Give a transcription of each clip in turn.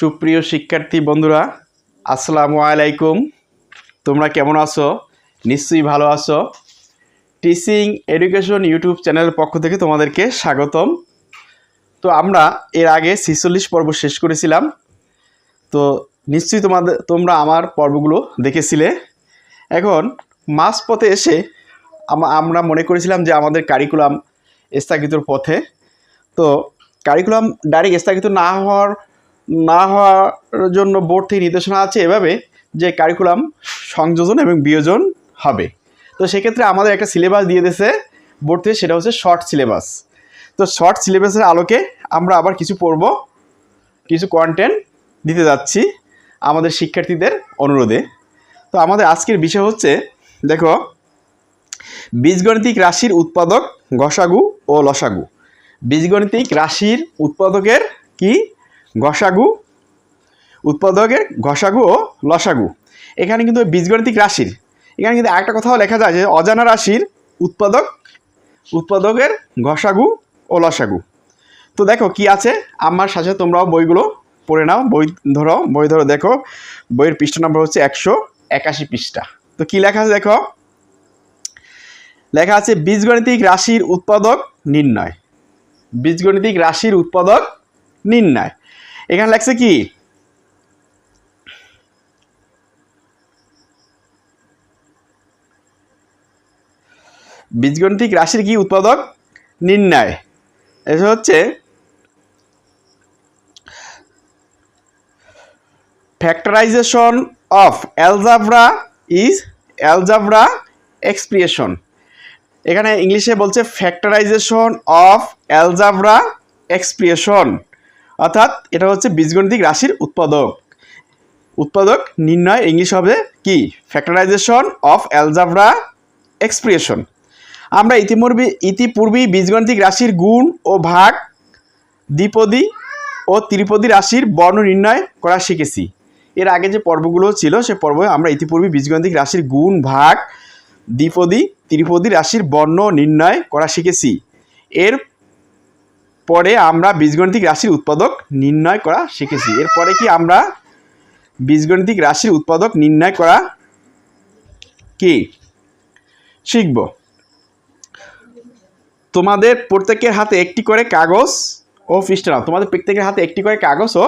সুপ্রিয় শিক্ষার্থী বন্ধুরা, আসসালামু আলাইকুম। তোমরা কেমন আছো? নিশ্চয়ই ভালো আছো। টিচিং এডুকেশন ইউটিউব চ্যানেলের পক্ষ থেকে তোমাদেরকে স্বাগতম। তো আমরা এর আগে 46 পর্ব শেষ করেছিলাম। তো নিশ্চয়ই তোমরা আমার পর্বগুলো দেখেছিলে। এখন মাঝপথে এসে আমরা মনে করেছিলাম যে আমাদের কারিকুলাম স্থগিতর পথে। তো কারিকুলাম ডাইরেক্ট স্থগিত না হওয়ার জন্য বোর্ড থেকে নির্দেশনা আছে এভাবে যে কারিকুলাম সংযোজন এবং বিয়োজন হবে। তো সেক্ষেত্রে আমাদের একটা সিলেবাস দিয়ে দিয়েছে বোর্ড থেকে, সেটা হচ্ছে শর্ট সিলেবাস। তো শর্ট সিলেবাসের আলোকে আমরা আবার কিছু পড়ব, কিছু কন্টেন্ট দিতে যাচ্ছি আমাদের শিক্ষার্থীদের অনুরোধে। তো আমাদের আজকের বিষয় হচ্ছে, দেখো, বীজগণিতিক রাশির উৎপাদক গসাগু ও লসাগু। বীজগণিতিক রাশির উৎপাদকের কি গসাগু, উৎপাদকের গসাগু ও লসাগু। এখানে কিন্তু বীজগণিতিক রাশির, এখানে কিন্তু একটা কথাও লেখা যায় যে অজানা রাশির উৎপাদকের গসাগু ও লসাগু। তো দেখো কি আছে আমার সাথে, তোমরাও বইগুলো পড়ে নাও। বই ধরো দেখো, বইয়ের পৃষ্ঠা নম্বর হচ্ছে 181 পৃষ্ঠা। তো কি লেখা আছে দেখো, লেখা আছে বীজগণিতিক রাশির উৎপাদক নির্ণয়। বীজগণিতিক রাশির উৎপাদক নির্ণয়। এখানে লেখছে কি, বীজগণিতিক রাশির কি উৎপাদক নির্ণয়। এটা হচ্ছে factorisation of algebra is algebra expression. এখানে ইংলিশে বলছে ফ্যাক্টরাইজেশন অফ অ্যালজাব্রা এক্সপ্রেশন, অর্থাৎ এটা হচ্ছে বীজগণিতিক রাশির উৎপাদক নির্ণয়। ইংলিশ হবে কি, ফ্যাক্টরাইজেশন অফ অ্যালজাব্রা এক্সপ্রেশন। আমরা ইতিপূর্বেই বীজগণিতিক রাশির গুণ ও ভাগ, দ্বিপদী ও ত্রিপদী রাশির বর্ণ নির্ণয় করা শিখেছি। এর আগে যে পর্বগুলো ছিল সে পর্বে আমরা ইতিপূর্বে বীজগণিতিক রাশির গুণ, ভাগ, দ্বিপদী, ত্রিপদী রাশির বর্ণ নির্ণয় করা শিখেছি। এর পরে আমরা বীজগণিতিক রাশির উৎপাদক নির্ণয় করা শিখেছি। এরপরে কি আমরা বীজগণিতিক রাশির উৎপাদক নির্ণয় করা কি শিখব। তোমাদের প্রত্যেকের হাতে একটি করে কাগজ ও পৃষ্ঠা নাও। তোমাদের প্রত্যেকের হাতে একটি করে কাগজ ও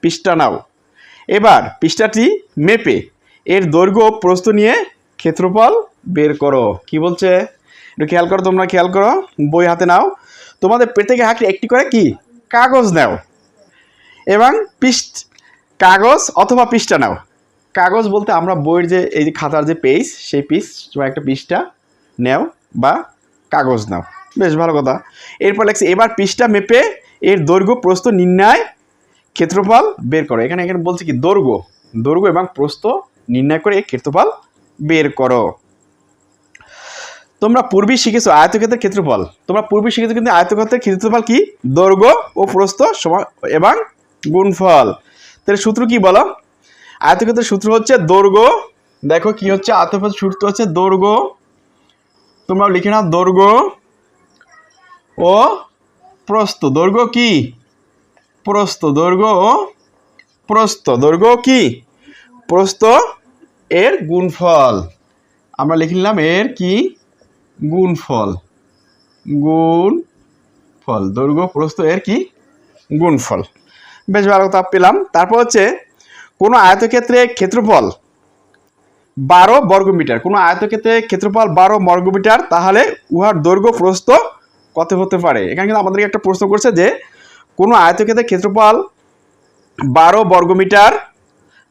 পৃষ্ঠা নাও। এবার পৃষ্ঠাটি মেপে এর দৈর্ঘ্য ও প্রস্থ নিয়ে ক্ষেত্রফল বের করো। কি বলছে একটু খেয়াল করো, তোমরা খেয়াল করো, বই হাতে নাও। তোমাদের প্রত্যেকের হাতে একটি করে কি কাগজ নাও এবং কাগজ অথবা পৃষ্ঠা নাও। কাগজ বলতে আমরা বইয়ের যে এই যে খাতার যে পেজ, সেই পেজ বা একটা পৃষ্ঠা নাও বা কাগজ নাও, বেশ ভালো কথা। এরপর লেখছে এবার পৃষ্ঠা মেপে এর দৈর্ঘ্য প্রস্থ নির্ণয় ক্ষেত্রফল বের করো। এখানে বলছে কি দৈর্ঘ্য এবং প্রস্থ নির্ণয় করে ক্ষেত্রফল বের করো। তোমরা পূর্বেই শিখেছো আয়তক্ষেত্রের ক্ষেত্রফল। কিন্তু আয়তক্ষেত্রের ক্ষেত্রফল কি, দৈর্ঘ্য ও প্রস্থ সমান এবং গুণফল। তাহলে সূত্র কি বলো? আয়তক্ষেত্রের সূত্র হচ্ছে দৈর্ঘ্য। দেখো কি হচ্ছে, আয়তক্ষেত্রের সূত্র হচ্ছে দৈর্ঘ্য। তোমরা লিখে নাও, দৈর্ঘ্য ও প্রস্থ। দৈর্ঘ্য কি, প্রস্থ। দৈর্ঘ্য ও প্রস্থ। দৈর্ঘ্য কি, প্রস্থ এর গুণফল। আমরা লিখে নিলাম এর কি গুণফল। দৈর্ঘ্য প্রস্থ এর কি গুণফল। বেশ ভালো কথা পেলাম। তারপর হচ্ছে কোনো আয়তক্ষেত্রে ক্ষেত্রফল 12 বর্গমিটার। কোনো আয়তক্ষেত্রে ক্ষেত্রফল 12 বর্গমিটার, তাহলে উহার দৈর্ঘ্য প্রস্থ কত হতে পারে? এখানে কিন্তু আমাদেরকে একটা প্রশ্ন করছে যে কোনো আয়তক্ষেত্রের ক্ষেত্রফল 12 বর্গমিটার,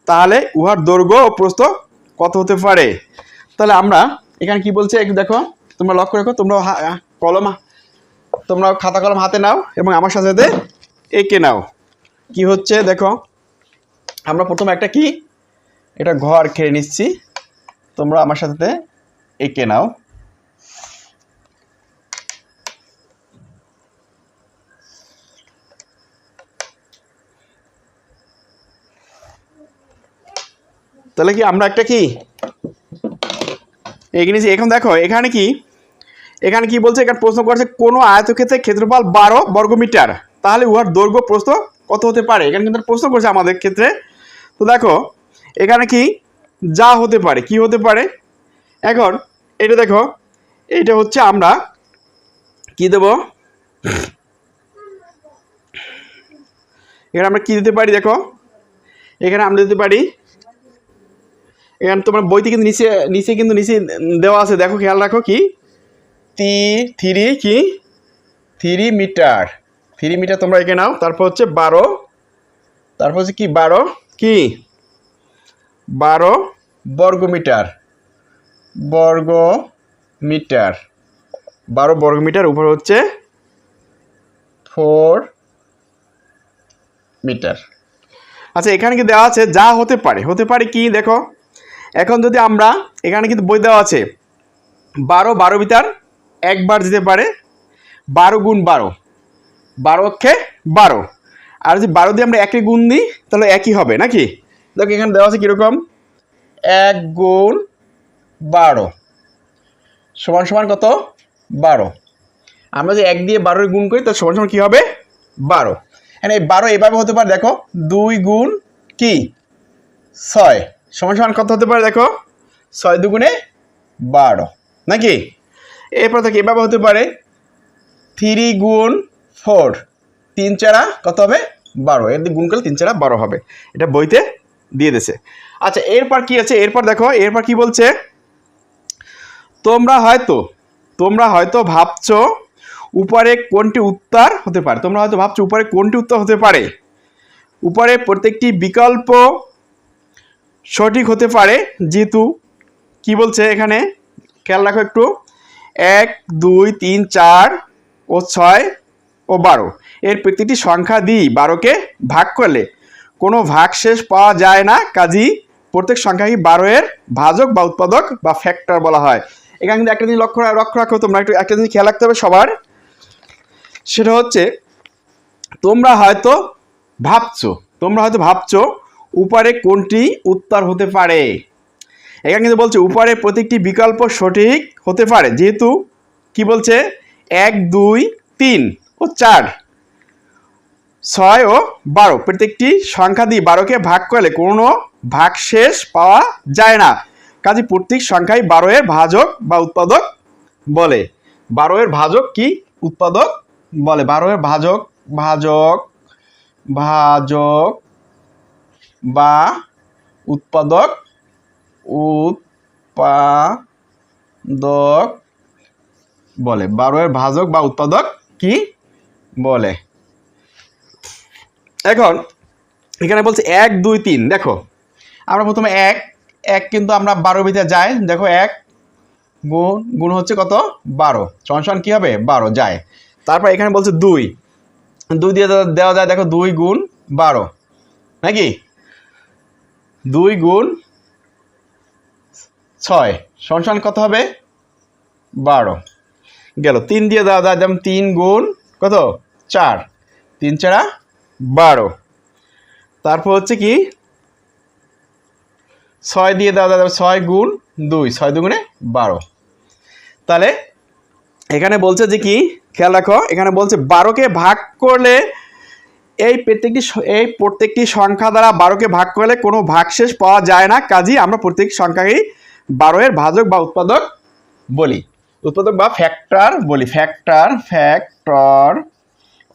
তাহলে উহার দৈর্ঘ্য ও প্রস্থ কত হতে পারে? তাহলে আমরা এখানে কি বলছে একটু দেখো, তোমরা লক্ষ্য রেখো। তোমরা খাতা কলম হাতে নাও এবং আমার সাথে সাথে এঁকে নাও। কি হচ্ছে দেখো, আমরা প্রথমে এটা ঘর খেয়ে নিচ্ছি, তোমরা আমার সাথে এঁকে নাও। তাহলে কি আমরা একটা কি এঁকে নিচ্ছি। এখন দেখো এখানে কি বলছে, এখানে প্রশ্ন করছে কোনো আয়তক্ষেত্রের ক্ষেত্রফল 12 বর্গমিটার, তাহলে উহার দৈর্ঘ্য প্রস্থ কত হতে পারে, এখানে কিন্তু প্রশ্ন করছে আমাদের ক্ষেত্রে। তো দেখো এখানে কি যা হতে পারে, কি হতে পারে, এখন এটা দেখো, এটা হচ্ছে আমরা কি দেব, এখানে আমরা কি দিতে পারি, দেখো এখানে আমরা দিতে পারি, এখানে তোমার বইতে কিন্তু নিচে কিন্তু নিচে দেওয়া আছে, দেখো খেয়াল রাখো কি 3 মিটার, 3 মিটার তোমরা এখানে নাও। তারপর হচ্ছে 12, তারপর হচ্ছে কি 12 কি 12 বর্গমিটার, 12 বর্গমিটার, উপর হচ্ছে 4 মিটার। আচ্ছা এখানে কি দেওয়া আছে যা হতে পারে কি দেখো, এখন যদি আমরা এখানে কিন্তু বই দেওয়া আছে 12 মিটার একবার যেতে পারে, 12 গুণ 12, 12 অক্ষে 12, আর যদি 12 দিয়ে আমরা একে গুণ দিই তাহলে একই হবে নাকি। দেখো এখানে দেওয়া আছে কীরকম, 1 গুণ 12 সমান সমান কত 12, আমরা যে 1 দিয়ে 12 গুণ করি তাহলে সমান সমান কী হবে 12। এখানে এই 12 এভাবে হতে পারে, দেখো 2 গুণ কি 6 সমান সমান কত হতে পারে, দেখো 6 দুগুণে 12 নাকি। এরপর থেকে এভাবে হতে পারে 3 গুণ 4, 3 4 কত হবে 12, এর দিয়ে গুণ করলে 3 4 12 হবে, এটা বইতে দিয়ে দিয়েছে। আচ্ছা এরপর কি আছে, এরপর দেখো এরপর কি বলছে, তোমরা হয়তো ভাবছো উপরে কোনটি উত্তর হতে পারে, উপরে প্রত্যেকটি বিকল্প সঠিক হতে পারে, যেহেতু কি বলছে এখানে খেয়াল রাখো একটু, 1 2 3 4 ও 6 ও 12 এর প্রত্যেকটি সংখ্যা দিয়ে 12কে ভাগ করলে কোনো ভাগশেষ পাওয়া যায় না, কাজেই প্রত্যেক সংখ্যাকে 12 এর ভাজক বা উৎপাদক বা ফ্যাক্টর বলা হয়। এখানে কিন্তু একটা জিনিস লক্ষ্য রাখো, তোমরা একটু একটা জিনিস খেয়াল রাখতে হবে সবার, সেটা হচ্ছে তোমরা হয়তো ভাবছো উপরে কোনটি উত্তর হতে পারে। এখানে কিন্তু বলছে উপরে প্রত্যেকটি বিকল্প সঠিক হতে পারে, যেহেতু কি বলছে 1 2 3 ও 4 6 ও 12 প্রত্যেকটি সংখ্যা দিয়ে 12কে ভাগ করলে কোনো ভাগশেষ পাওয়া যায় না, কাজে প্রত্যেক সংখ্যাই 12 এর ভাজক বা উৎপাদক বলে। 12 এর ভাজক কি উৎপাদক বলে, 12 এর ভাজক বা উৎপাদক বলে, 12 এর ভাজক বা উৎপাদক কি বলে। এখন এখানে বলছে 1 2 3, দেখো আমরা প্রথমে 1 কিন্তু আমরা 12 ভিতরে যায়, দেখো 1 গুণ হচ্ছে কত 12 সমান কি হবে 12 যায়। তারপর এখানে বলছে 2 দিয়ে দেওয়া যায়, দেখো 2 গুণ 12 নাকি, 2 গুণ 6 সমান কত হবে 12 গেল। 3 দিয়ে দেওয়া যায়, যেমন 3 গুণ কত 4, 3 4 12। তারপর হচ্ছে কি 6 দিয়ে দেওয়া যায়, 6 গুণ 2, 6 দুগুণে 12। তাহলে এখানে বলছে যে কি খেয়াল রাখো, এখানে বলছে 12কে ভাগ করলে এই প্রত্যেকটি সংখ্যা দ্বারা 12কে ভাগ করলে কোনো ভাগশেষ পাওয়া যায় না, কাজেই আমরা প্রত্যেক সংখ্যাকেই 12 এর ভাজক বা উৎপাদক বলি, উৎপাদক বা ফ্যাক্টর বলি,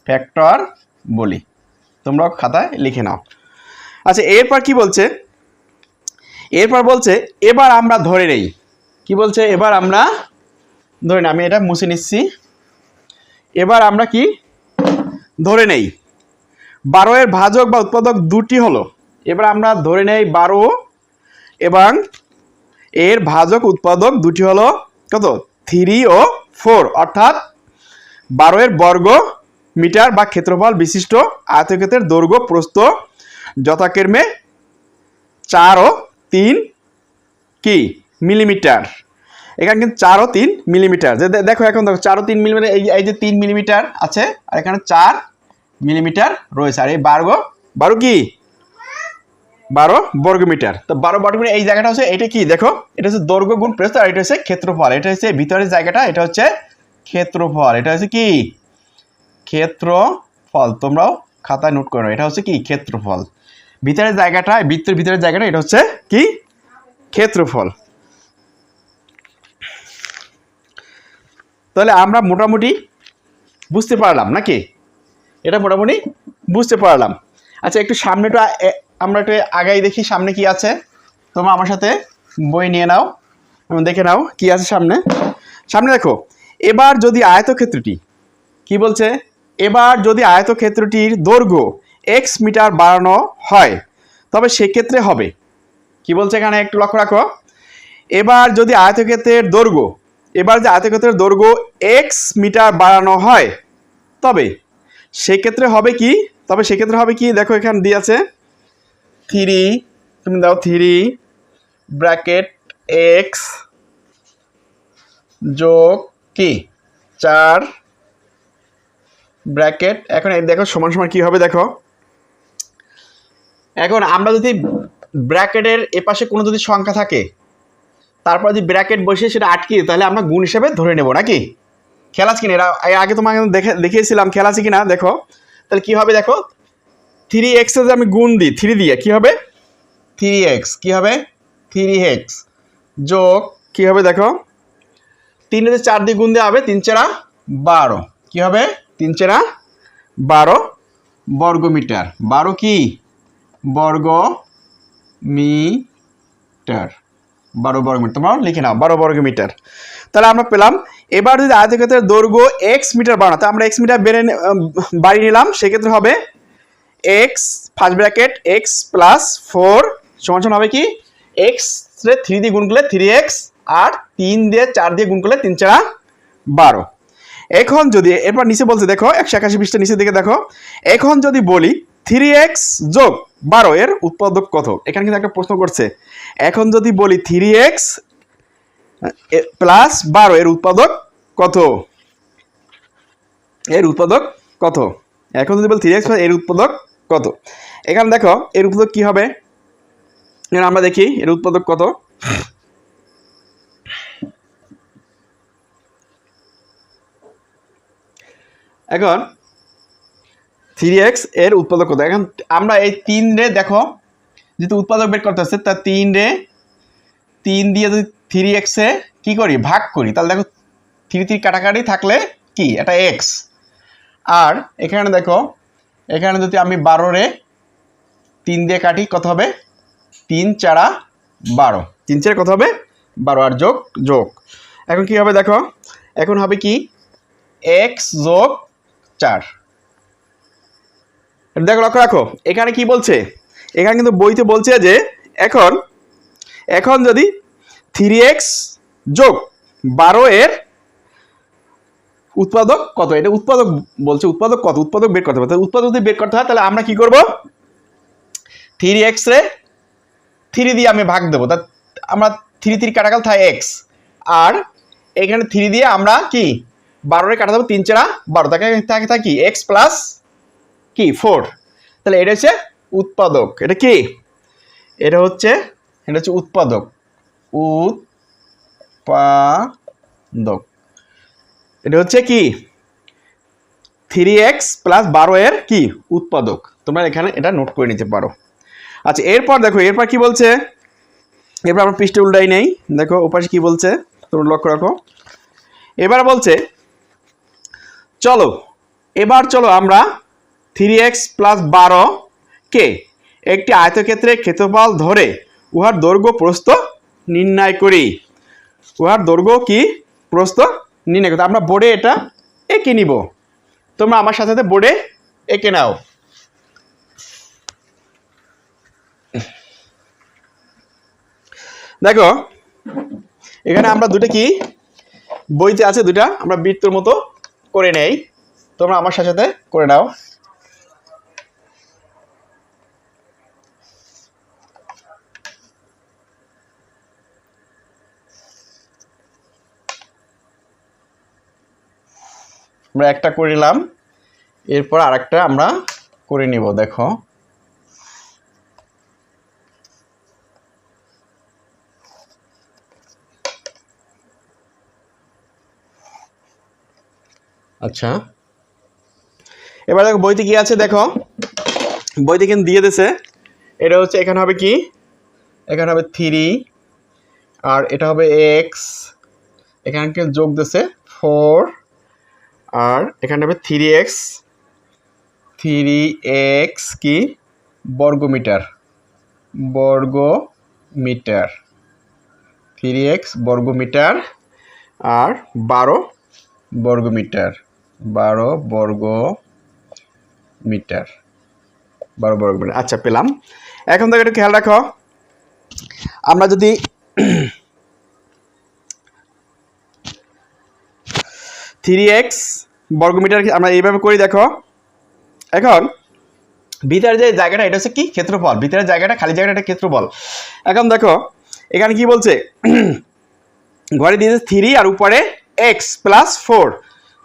ফ্যাক্টর বলি। তোমরা খাতায় লিখে নাও। আচ্ছা এরপর কি বলছে, এরপর বলছে এবার আমরা ধরে নেই, কি বলছে এবার আমরা ধরে নেই, আমি এটা মুছে নিচ্ছি। এবার আমরা কি ধরে নেই 12 এর ভাজক বা উৎপাদক দুটি হলো, এবার আমরা ধরে নেই 12 এবং এর ভাজক উৎপাদক দুটি হলো কত 3 ও 4, অর্থাৎ 12 এর বর্গ মিটার বা ক্ষেত্রফল বিশিষ্ট আয়তক্ষেত্রের দৈর্ঘ্য প্রস্থ যথাক্রমে 4 ও 3 কি মিলিমিটার। এখানে কিন্তু 4 ও 3 মিলিমিটার, যে দেখো এখন দেখো 4 ও 3 মিলিমিটার, এই যে 3 মিলিমিটার আছে আর এখানে 4 মিলিমিটার রয়েছে, আর এই 12 কি 12 বর্গমিটার। তো 12 বর্গমিটার এই জায়গাটা হচ্ছে, এটা কি দেখো, এটা হচ্ছে দৈর্ঘ্য গুণ প্রস্থ, আর এটা হচ্ছে ক্ষেত্রফল, এটা হচ্ছে ভিতরের জায়গাটা, এটা হচ্ছে ক্ষেত্রফল, এটা হচ্ছে কি ক্ষেত্রফল, তোমরাও খাতায় নোট করে নাও। এটা হচ্ছে কি ক্ষেত্রফল। ভিতরের জায়গাটা, বৃত্তের ভিতরের জায়গাটা এটা হচ্ছে কি ক্ষেত্রফল। তাহলে আমরা মোটামুটি বুঝতে পারলাম নাকি? এটা মোটামুটি বুঝতে পারলাম। আচ্ছা একটু সামনেটা আমরা একটু আগাই দেখি সামনে কি আছে। তোমরা আমার সাথে বই নিয়ে নাও, দেখে নাও কি আছে সামনে। সামনে দেখো, এবার যদি আয়তক্ষেত্রটি কি বলছে, এবার যদি আয়তক্ষেত্রটির দৈর্ঘ্য এক্স মিটার বাড়ানো হয় তবে সেক্ষেত্রে হবে কি বলছে এখানে একটু লক্ষ্য রাখো। এবার যদি আয়তক্ষেত্রের দৈর্ঘ্য, এবার যে আয়তক্ষেত্রের দৈর্ঘ্য এক্স মিটার বাড়ানো হয় তবে সেক্ষেত্রে হবে কি, তবে সেক্ষেত্রে হবে কি দেখো এখানে দিয়ে আছে 3, তুমি দাও 3 ব্র্যাকেট এক্স যোগ কি 4 ব্র্যাকেট। এখন দেখো সমান সমান কি হবে দেখো। এখন আমরা যদি ব্র্যাকেটের এপাশে কোনো যদি সংখ্যা থাকে তারপর যদি ব্র্যাকেট বসিয়ে সেটা আটকে তাহলে আমরা গুণ হিসেবে ধরে নেব নাকি? খেয়াল আছে কিনা? এর আগে তোমাকে দেখিয়েছিলাম, খেয়াল আছে কিনা দেখো। তাহলে কি হবে দেখো, 3x যদি আমি গুণ দিই 3 দিয়ে কি হবে 3x, কি হবে 3x যোগ কি হবে দেখো 3 এর 4 দিয়ে গুণ দেওয়া হবে 3 4 12, কি হবে 3 4 12 বর্গ মিটার। 12 কি বর্গ মিটার, 12 বর্গ মিটার। তোমরা লিখে নাও 12 বর্গ মিটার। তাহলে আমরা পেলাম এবার যদি আয়তক্ষেত্রের দৈর্ঘ্য x মিটার বাড়ানো, তো আমরা x মিটার বাড়িয়ে নিলাম, সেক্ষেত্রে হবে x first bracket x plus 4 সমান সমান হবে কি x রে 3 দিয়ে গুণ করলে 3x আর 3 দিয়ে 4 দিয়ে গুণ করলে 3 4 12। এখন যদি এরপর নিচে বলছে দেখো 181 পৃষ্ঠা নিচের দিকে দেখো, এখন যদি বলি 3x যোগ 12 এর উৎপাদক কত। এখানে কিন্তু একটা প্রশ্ন করছে, এখন যদি বলি 3x প্লাস 12 এর উৎপাদক কত, এর উৎপাদক কত। এখন যদি বলি 3x এর উৎপাদক কত, এখানে দেখো এর উৎপাদক কি হবে, আমরা দেখি এর উৎপাদক কত। এখন 3x এর উৎপাদক কত, এখন আমরা এই 3 রে দেখো যেহেতু উৎপাদক বের করতে হচ্ছে, তা 3 রে 3 দিয়ে যদি 3x এ কি করি ভাগ করি, তাহলে দেখো 3 3 কাটাকাটি থাকলে কি এটা x। আর এখানে দেখো এখানে যদি আমি 12 রে 3 দিয়ে কাটি কত হবে 3 4 12, 3 4 কত হবে 12 আর যোগ যোগ। এখন কি হবে দেখো, এখন হবে কি x যোগ 4। দেখো লক্ষ্য রাখো এখানে কি বলছে, এখানে কিন্তু বইতে বলছে যে এখন এখন যদি 3x যোগ 12 এর উৎপাদক কত, এটা উৎপাদক বলছে, উৎপাদক কত, উৎপাদক বের করতে হবে। উৎপাদক যদি বের করতে হয় তাহলে আমরা কি করব 3x রে 3 দিয়ে আমি ভাগ দেবো, তা আমরা 3 3 কাটা গেল থাকে x, আর এখানে 3 দিয়ে আমরা কি 12 রে কাটা দেবো 3 4 12, তাকে থাকি x প্লাস কি 4। তাহলে এটা হচ্ছে উৎপাদক, এটা কি এটা হচ্ছে উৎপাদক, উৎপাদক এটা হচ্ছে কি 3x প্লাস 12 এর কি উৎপাদক। তোমরা এখানে এটা নোট করে নিতে পারো। আচ্ছা এরপর দেখো এরপর কি বলছে, এরপর আমরা পৃষ্ঠে উল্টাই নেই, দেখো ওপাশে কি বলছে তোমরা লক্ষ্য রাখো। এবার বলছে চলো আমরা 3x প্লাস 12 কে একটি আয়তক্ষেত্রের ক্ষেত্রফল ধরে উহার দৈর্ঘ্য প্রস্থ নির্ণয় করি। উহার দৈর্ঘ্য কি প্রস্থ নির্ণয় করতে আমরা বোর্ডে এটা এঁকে নিব। তোমরা আমার সাথে সাথে বোর্ডে এঁকে নাও। দেখো এখানে আমরা দুটো কি বইতে আছে, দুটা আমরা বৃত্তর মতো করে নেই, তোমরা আমার সাথে সাথে করে নাও। আমরা একটা করে নিলাম, এরপর আরেকটা আমরা করে নিব। দেখো আচ্ছা এবার দেখো বইতে কি আছে দেখো, বইতে কিন্তু দিয়ে দিয়েছে। এটা হচ্ছে এখানে হবে কি, এখানে হবে 3 আর এটা হবে এক্স, এখানে যোগ দিয়েছে 4 আর এখানে হবে 3x কি বর্গমিটার, 3x বর্গমিটার আর 12 বর্গমিটার, 12 বর্গমিটার। আচ্ছা পেলাম। এখন থেকে একটু খেয়াল রাখো, আমরা যদি 3x বর্গমিটার আমরা এইভাবে করি, দেখো এখন ভিতরের যে জায়গাটা এটা হচ্ছে কি ক্ষেত্রফল, ভিতরের জায়গাটা খালি জায়গাটা এটা ক্ষেত্রফল। এখন দেখো এখানে কি বলছে, ঘরে দিয়েছে 3 আর উপরে x প্লাস 4,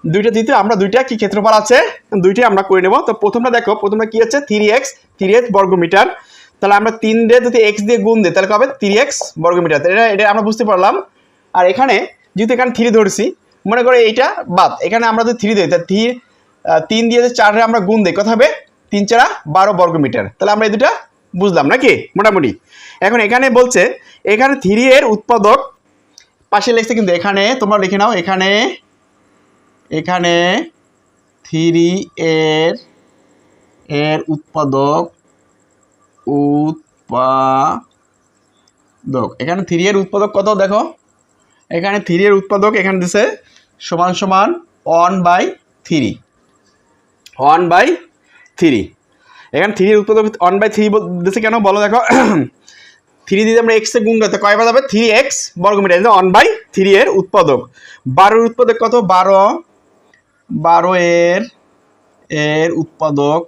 দুইটা দিতে আমরা দুইটা কি ক্ষেত্রফল আছে দুইটাই আমরা করে নেব। তো প্রথমটা দেখো, প্রথমটা কি হচ্ছে 3x বর্গমিটার, তাহলে আমরা 3 দিয়ে যদি x দিয়ে গুণ দিই তাহলে হবে 3x বর্গমিটার, এটা আমরা বুঝতে পারলাম। আর এখানে যেহেতু এখানে 3 ধরছি, মনে করে এইটা বাদ, এখানে আমরা যদি 3 দিই তাহলে 3 দিয়ে যদি 4 আমরা গুণ দিই কত হবে, 3 4 12 বর্গমিটার। তাহলে আমরা এই দুটা বুঝলাম নাকি মোটামুটি। এখন এখানে বলছে এখানে 3 এর উৎপাদক পাশে লিখছে, কিন্তু এখানে তোমরা লিখে নাও, এখানে 3 এর উৎপাদক এখানে 3 এর উৎপাদক কত দেখো, এখানে 3 এর উৎপাদক এখানে দিছে সমান সমান 1/3, এখানে 3 এর উৎপাদক 1/3 দিছে কেন বলো, দেখো 3 দিয়ে আমরা x এ গুণ করতে কয়বার যাবে, 3x বর্গমিটার 1/3 এর উৎপাদক। 12 এর উৎপাদক কত, 12 এর উৎপাদক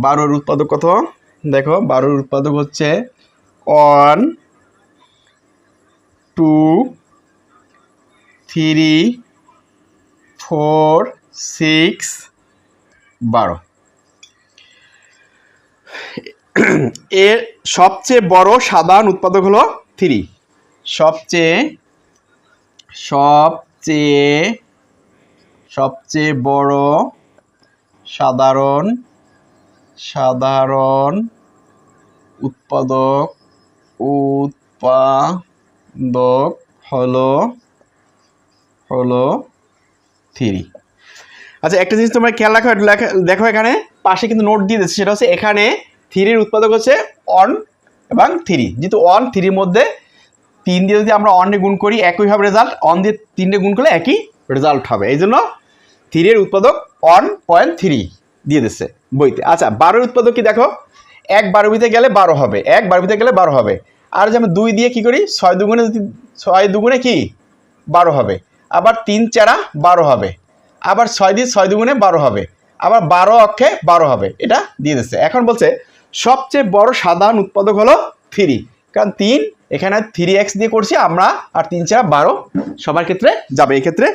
12 এর উৎপাদক কত দেখো, 12 এর উৎপাদক হচ্ছে 1 2 3 4 6 12। এর সবচেয়ে বড় সাধারণ উৎপাদক হলো 3, সবচেয়ে বড় সাধারণ উৎপাদক হলো 3। আচ্ছা একটা জিনিস তোমরা খেয়াল রাখো, দেখো এখানে পাশে কিন্তু নোট দিয়ে দিচ্ছে, সেটা হচ্ছে এখানে 3 এর উৎপাদক হচ্ছে 1 এবং 3, যেহেতু 1 3 এর মধ্যে 3 দিয়ে যদি আমরা 1 এ গুণ করি একই হবে রেজাল্ট, 1 দিয়ে 3 এ গুণ করলে একই রেজাল্ট হবে, এই জন্য 3 এর উৎপাদক 1.3 দিয়ে দিচ্ছে বইতে। আচ্ছা 12 এর উৎপাদক কি দেখো, 1 12 ভিতরে গেলে 12 হবে, 1 12 ভিতরে গেলে 12 হবে। আর যে আমরা 2 দিয়ে কি করি, 6 দুগুণে কি 12 হবে, আবার 3 4 12 হবে, আবার 6 দিয়ে 6 দুগুণে 12 হবে, আবার 12 অক্ষে 12 হবে, এটা দিয়ে দিচ্ছে। এখন বলছে সবচেয়ে বড় সাধারণ উৎপাদক হলো 3, কারণ 3 এখানে 3x দিয়ে করছি আমরা, আর 3 4 12 সবার ক্ষেত্রে যাবে, এই ক্ষেত্রে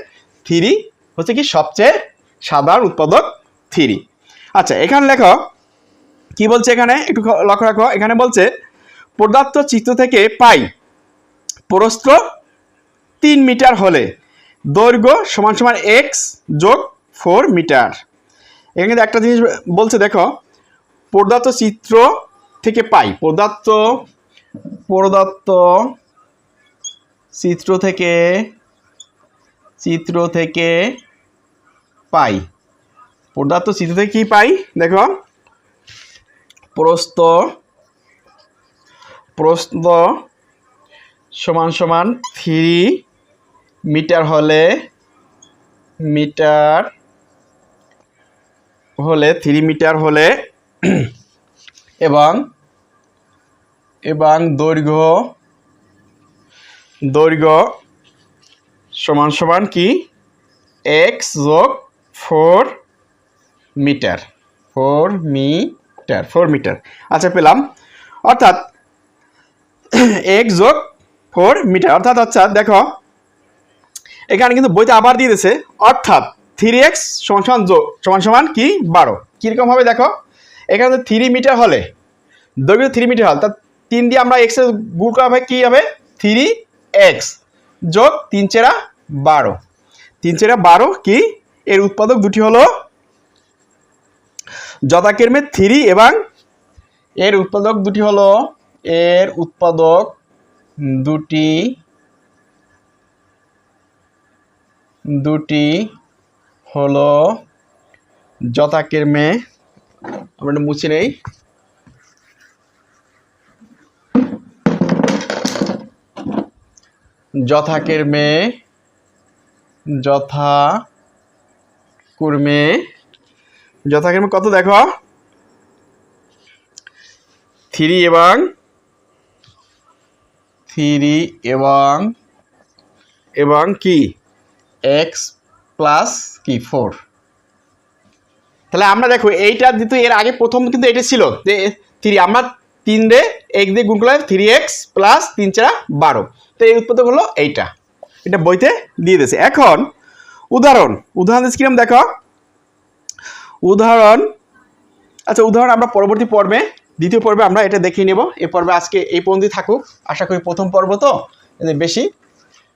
3 হচ্ছে কি সবচেয়ে সাধারণ উৎপাদক 3। আচ্ছা এখানে লেখো কি বলছে, এখানে একটু লক্ষ্য রাখো, এখানে বলছে প্রদত্ত চিত্র থেকে পাই প্রস্থ 3 মিটার হলে দৈর্ঘ্য সমান সমান x যোগ 4 মিটার। এখানে কিন্তু একটা জিনিস বলছে দেখো, প্রদত্ত চিত্র থেকে পাই, প্রদত্ত চিত্র থেকে পাই, প্রদত্ত চিত্র থেকে কি পাই দেখো, প্রস্থ সমান সমান 3 মিটার হলে 3 মিটার হলে এবং দৈর্ঘ্য সমান সমান কি x যোগ 4 মিটার। আচ্ছা পেলাম, অর্থাৎ x যোগ 4 মিটার, অর্থাৎ দেখো এখানে কিন্তু বইতে আবার দিয়ে দিয়েছে, অর্থাৎ 3x সমান সমান কি 12। কিরকম হবে দেখো, এখানে 3 মিটার হলে দৈর্ঘ্য 3 মিটার হল, তা 3 দিয়ে আমরা x এর গুণ করা হবে কি হবে 3x যোগ 3 4 12, 3 4 12 কি এর উৎপাদক দুটি হলো যথাক্রমে 3 এবং এর উৎপাদক দুটি হলো দুটি হলো যথাক্রমে, আমরা মুছে নেই, যথাক্রমে কত দেখো 3 এবং কি x প্লাস কি 4। তাহলে আমরা দেখো এইটা যেহেতু এর আগে প্রথম কিন্তু এটা ছিল 3, আমরা 3 রে x দিয়ে গুণ করলে 3x প্লাস 3 4 12। তো এই উৎপাদক হলো এইটা, এটা বইতে দিয়ে দিয়েছে। এখন উদাহরণ দিচ্ছি কিরকম দেখো, উদাহরণ আমরা পরবর্তী পর্বে, দ্বিতীয় পর্বে আমরা এটা দেখিয়ে নেব। এই পর্বে আজকে এই পর্যন্তই থাকুক। আশা করি প্রথম পর্ব তো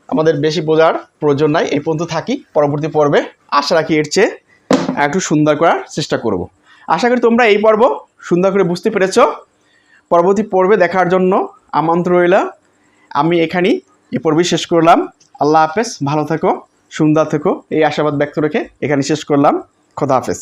আমাদের বেশি বোঝার প্রয়োজন নাই, এই পর্যন্ত থাকি। পরবর্তী পর্বে আশা রাখি এর চেয়ে একটু সুন্দর করার চেষ্টা করব। আশা করি তোমরা এই পর্ব সুন্দর করে বুঝতে পেরেছো। পরবর্তী পর্বে দেখার জন্য আমন্ত্রণ রইল। আমি এখানেই এই পর্বে শেষ করলাম। আল্লাহ হাফেজ, ভালো থেকো, সুন্দর থেকো, এই আশাবাদ ব্যক্ত রেখে এখানে শেষ করলাম। খোদা হাফেজ।